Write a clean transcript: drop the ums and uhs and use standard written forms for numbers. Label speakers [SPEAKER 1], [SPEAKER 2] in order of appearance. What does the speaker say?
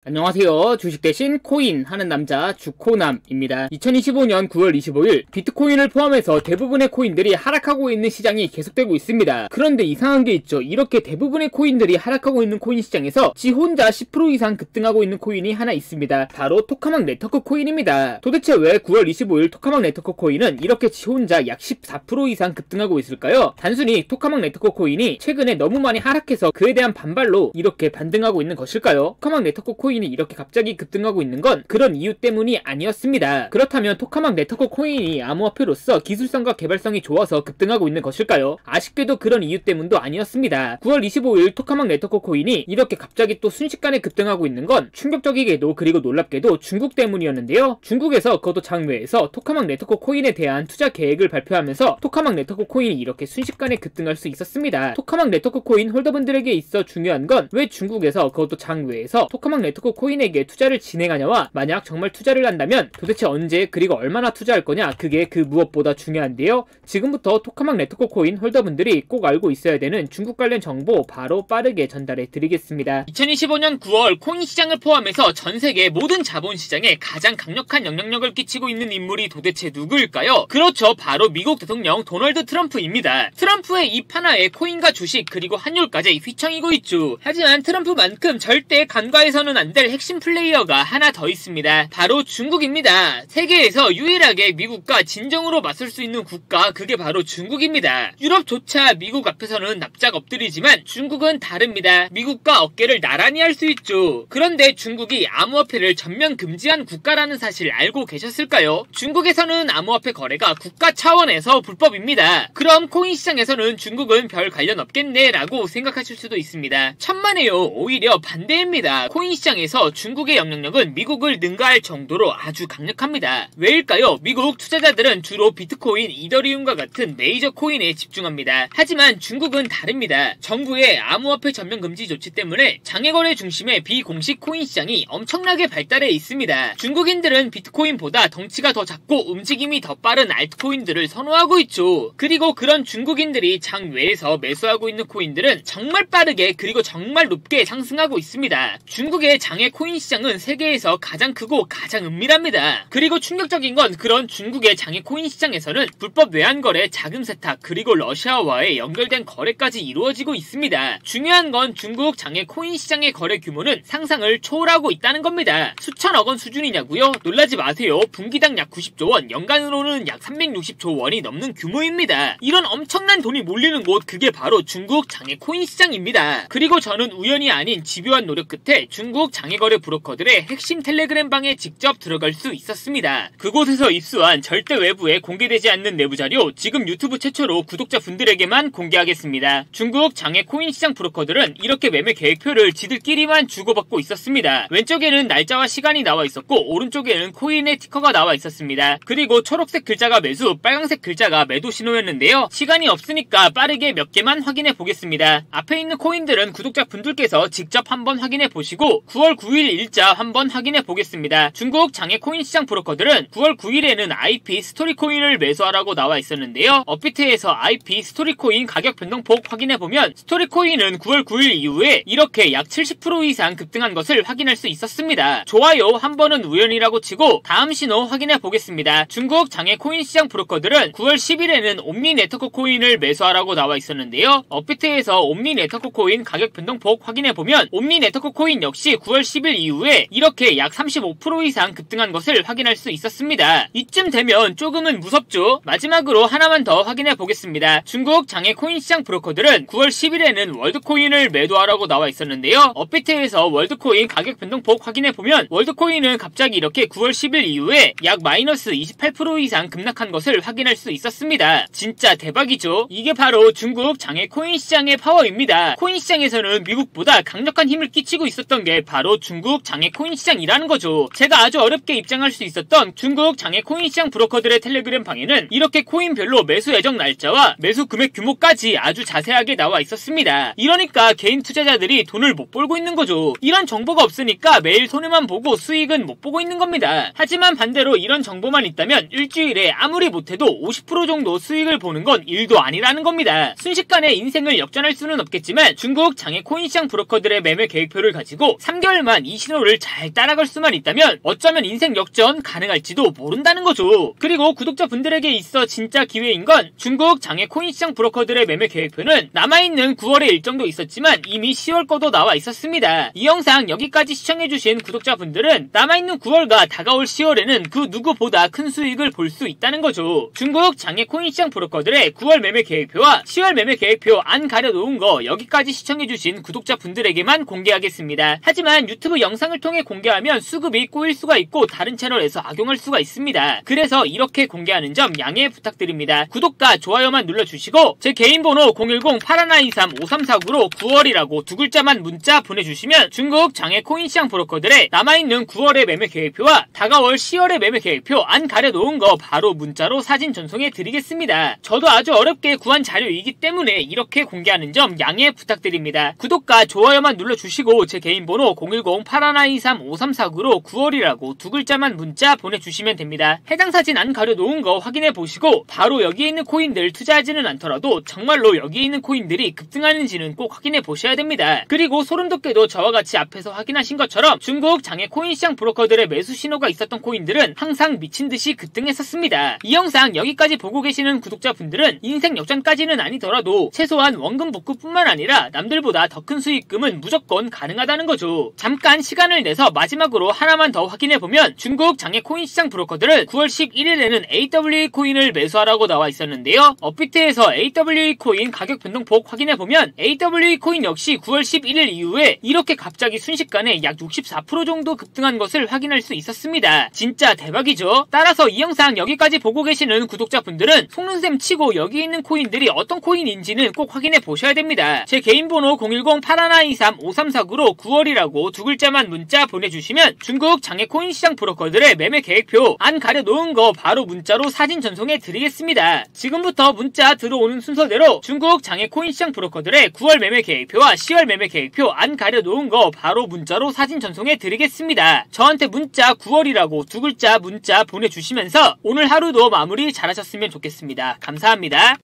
[SPEAKER 1] 안녕하세요. 주식 대신 코인 하는 남자 주코남입니다. 2025년 9월 25일 비트코인을 포함해서 대부분의 코인들이 하락하고 있는 시장이 계속되고 있습니다. 그런데 이상한 게 있죠. 이렇게 대부분의 코인들이 하락하고 있는 코인 시장에서 지 혼자 10% 이상 급등하고 있는 코인이 하나 있습니다. 바로 토카막 네트워크 코인입니다. 도대체 왜 9월 25일 토카막 네트워크 코인은 이렇게 지 혼자 약 14% 이상 급등하고 있을까요? 단순히 토카막 네트워크 코인이 최근에 너무 많이 하락해서 그에 대한 반발로 이렇게 반등하고 있는 것일까요? 토카막 네트워크 코인이 이렇게 갑자기 급등하고 있는 건 그런 이유 때문이 아니었습니다. 그렇다면 토카막 네트워크 코인이 암호화폐로서 기술성과 개발성이 좋아서 급등하고 있는 것일까요? 아쉽게도 그런 이유 때문도 아니었습니다. 9월 25일 토카막 네트워크 코인이 이렇게 갑자기 또 순식간에 급등하고 있는 건 충격적이게도 그리고 놀랍게도 중국 때문이었는데요. 중국에서 그것도 장외에서 토카막 네트워크 코인에 대한 투자 계획을 발표하면서 토카막 네트워크 코인이 이렇게 순식간에 급등할 수 있었습니다. 토카막 네트워크 코인 홀더분들에게 있어 중요한 건 왜 중국에서 그것도 장외에서 토카막 네트워크 코인에게 투자를 진행하냐와 만약 정말 투자를 한다면 도대체 언제 그리고 얼마나 투자할 거냐, 그게 그 무엇보다 중요한데요. 지금부터 토카막 네트워크 코인 홀더분들이 꼭 알고 있어야 되는 중국 관련 정보 바로 빠르게 전달해 드리겠습니다. 2025년 9월 코인 시장을 포함해서 전 세계 모든 자본시장에 가장 강력한 영향력을 끼치고 있는 인물이 도대체 누구일까요? 그렇죠, 바로 미국 대통령 도널드 트럼프입니다. 트럼프의 입 하나에 코인과 주식 그리고 환율까지 휘청이고 있죠. 하지만 트럼프만큼 절대 간과해서는 안 될 핵심 플레이어가 하나 더 있습니다. 바로 중국입니다. 세계에서 유일하게 미국과 진정으로 맞설 수 있는 국가, 그게 바로 중국입니다. 유럽조차 미국 앞에서는 납작 엎드리지만 중국은 다릅니다. 미국과 어깨를 나란히 할 수 있죠. 그런데 중국이 암호화폐를 전면 금지한 국가라는 사실 알고 계셨을까요? 중국에서는 암호화폐 거래가 국가 차원에서 불법입니다. 그럼 코인 시장에서는 중국은 별 관련 없겠네 라고 생각하실 수도 있습니다. 천만에요. 오히려 반대입니다. 코인 시장에서 중국의 영향력은 미국을 능가할 정도로 아주 강력합니다. 왜일까요? 미국 투자자들은 주로 비트코인, 이더리움과 같은 메이저 코인에 집중합니다. 하지만 중국은 다릅니다. 정부의 암호화폐 전면 금지 조치 때문에 장외거래 중심의 비공식 코인 시장이 엄청나게 발달해 있습니다. 중국인들은 비트코인보다 덩치가 더 작고 움직임이 더 빠른 알트코인들을 선호하고 있죠. 그리고 그런 중국인들이 장외에서 매수하고 있는 코인들은 정말 빠르게 그리고 정말 높게 상승하고 있습니다. 중국의 장외 코인 시장은 세계에서 가장 크고 가장 은밀합니다. 그리고 충격적인 건 그런 중국의 장외 코인 시장에서는 불법 외환거래, 자금 세탁, 그리고 러시아와의 연결된 거래까지 이루어지고 있습니다. 중요한 건 중국 장외 코인 시장의 거래 규모는 상상을 초월하고 있다는 겁니다. 수천억 원 수준이냐고요? 놀라지 마세요. 분기당 약 90조 원, 연간으로는 약 360조 원이 넘는 규모입니다. 이런 엄청난 돈이 몰리는 곳, 그게 바로 중국 장외 코인 시장입니다. 그리고 저는 우연이 아닌 집요한 노력 끝에 중국 장외거래 브로커들의 핵심 텔레그램 방에 직접 들어갈 수 있었습니다. 그곳에서 입수한 절대 외부에 공개되지 않는 내부 자료, 지금 유튜브 최초로 구독자분들에게만 공개하겠습니다. 중국 장외 코인 시장 브로커들은 이렇게 매매 계획표를 지들끼리만 주고받고 있었습니다. 왼쪽에는 날짜와 시간이 나와 있었고 오른쪽에는 코인의 티커가 나와 있었습니다. 그리고 초록색 글자가 매수, 빨간색 글자가 매도 신호였는데요. 시간이 없으니까 빠르게 몇 개만 확인해 보겠습니다. 앞에 있는 코인들은 구독자분들께서 직접 한번 확인해 보시고 9월 9일 일자 한번 확인해 보겠습니다. 중국 장외 코인 시장 브로커들은 9월 9일에는 IP 스토리 코인을 매수하라고 나와 있었는데요. 업비트에서 IP 스토리 코인 가격 변동폭 확인해 보면 스토리 코인은 9월 9일 이후에 이렇게 약 70% 이상 급등한 것을 확인할 수 있었습니다. 좋아요, 한 번은 우연이라고 치고 다음 신호 확인해 보겠습니다. 중국 장외 코인 시장 브로커들은 9월 10일에는 옴니 네트워크 코인을 매수하라고 나와 있었는데요. 업비트에서 옴니 네트워크 코인 가격 변동폭 확인해 보면 옴니 네트워크 코인 역시 9월 10일 이후에 이렇게 약 35% 이상 급등한 것을 확인할 수 있었습니다. 이쯤 되면 조금은 무섭죠? 마지막으로 하나만 더 확인해 보겠습니다. 중국 장외 코인 시장 브로커들은 9월 10일에는 월드코인을 매도하라고 나와 있었는데요. 업비트에서 월드코인 가격 변동폭 확인해 보면 월드코인은 갑자기 이렇게 9월 10일 이후에 약 마이너스 28% 이상 급락한 것을 확인할 수 있었습니다. 진짜 대박이죠? 이게 바로 중국 장외 코인 시장의 파워입니다. 코인 시장에서는 미국보다 강력한 힘을 끼치고 있었던 게 바로 중국 장외 코인 시장이라는 거죠. 제가 아주 어렵게 입장할 수 있었던 중국 장외 코인 시장 브로커들의 텔레그램 방에는 이렇게 코인별로 매수 예정 날짜와 매수 금액 규모까지 아주 자세하게 나와 있었습니다. 이러니까 개인 투자자들이 돈을 못 벌고 있는 거죠. 이런 정보가 없으니까 매일 손해만 보고 수익은 못 보고 있는 겁니다. 하지만 반대로 이런 정보만 있다면 일주일에 아무리 못해도 50% 정도 수익을 보는 건 일도 아니라는 겁니다. 순식간에 인생을 역전할 수는 없겠지만 중국 장외 코인 시장 브로커들의 매매 계획표를 가지고 3개월 10개월만 이 신호를 잘 따라갈 수만 있다면 어쩌면 인생 역전 가능할지도 모른다는 거죠. 그리고 구독자분들에게 있어 진짜 기회인 건 중국 장외 코인 시장 브로커들의 매매 계획표는 남아있는 9월의 일정도 있었지만 이미 10월 거도 나와 있었습니다. 이 영상 여기까지 시청해주신 구독자분들은 남아있는 9월과 다가올 10월에는 그 누구보다 큰 수익을 볼 수 있다는 거죠. 중국 장외 코인 시장 브로커들의 9월 매매 계획표와 10월 매매 계획표 안 가려놓은 거 여기까지 시청해주신 구독자분들에게만 공개하겠습니다. 하지만 유튜브 영상을 통해 공개하면 수급이 꼬일 수가 있고 다른 채널에서 악용할 수가 있습니다. 그래서 이렇게 공개하는 점 양해 부탁드립니다. 구독과 좋아요만 눌러주시고 제 개인 번호 010-8123-5349로 9월이라고 두 글자만 문자 보내주시면 중국 장외 코인 시장 브로커들의 남아있는 9월의 매매 계획표와 다가올 10월의 매매 계획표 안 가려놓은 거 바로 문자로 사진 전송해 드리겠습니다. 저도 아주 어렵게 구한 자료이기 때문에 이렇게 공개하는 점 양해 부탁드립니다. 구독과 좋아요만 눌러주시고 제 개인 번호 010-8123-5349로 9월이라고 두 글자만 문자 보내주시면 됩니다. 해당 사진 안 가려놓은 거 확인해 보시고 바로 여기에 있는 코인들 투자하지는 않더라도 정말로 여기에 있는 코인들이 급등하는지는 꼭 확인해 보셔야 됩니다. 그리고 소름돋게도 저와 같이 앞에서 확인하신 것처럼 중국 장외 코인 시장 브로커들의 매수 신호가 있었던 코인들은 항상 미친듯이 급등했었습니다. 이 영상 여기까지 보고 계시는 구독자분들은 인생 역전까지는 아니더라도 최소한 원금 복구뿐만 아니라 남들보다 더 큰 수익금은 무조건 가능하다는 거죠. 잠깐 시간을 내서 마지막으로 하나만 더 확인해보면 중국 장외 코인 시장 브로커들은 9월 11일에는 AWE 코인을 매수하라고 나와 있었는데요. 업비트에서 AWE 코인 가격 변동폭 확인해보면 AWE 코인 역시 9월 11일 이후에 이렇게 갑자기 순식간에 약 64% 정도 급등한 것을 확인할 수 있었습니다. 진짜 대박이죠. 따라서 이 영상 여기까지 보고 계시는 구독자분들은 속는셈 치고 여기 있는 코인들이 어떤 코인인지는 꼭 확인해 보셔야 됩니다. 제 개인 번호 010-8123-5349로 9월이라고 두 글자만 문자 보내주시면 중국 장외 코인 시장 브로커들의 매매 계획표 안 가려놓은 거 바로 문자로 사진 전송해 드리겠습니다. 지금부터 문자 들어오는 순서대로 중국 장외 코인 시장 브로커들의 9월 매매 계획표와 10월 매매 계획표 안 가려놓은 거 바로 문자로 사진 전송해 드리겠습니다. 저한테 문자 9월이라고 두 글자 문자 보내주시면서 오늘 하루도 마무리 잘하셨으면 좋겠습니다. 감사합니다.